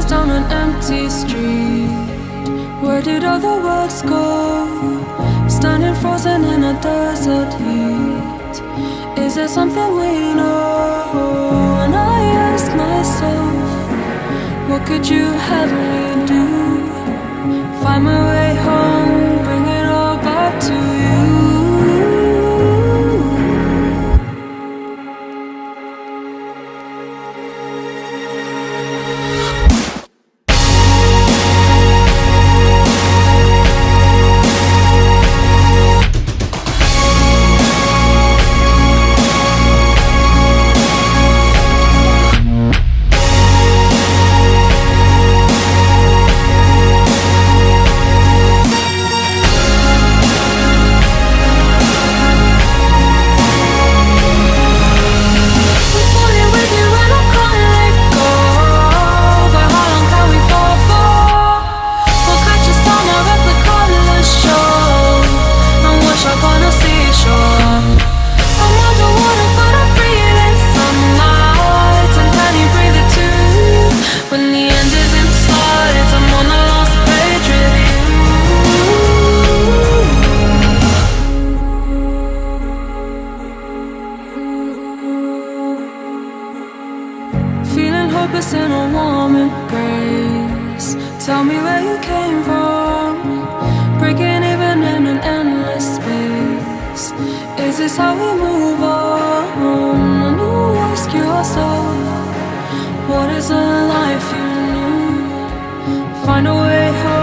Glasses down an empty street. Where did all the worlds go? Standing frozen in a desert heat. Is there something we know? And I ask myself, what could you have me do? Find my way home, bring it all back to you. Hopeless in a warm embrace. Tell me where you came from. Breaking even in an endless space. Is this how we move on? And you ask yourself, what is a life you knew? Find a way home.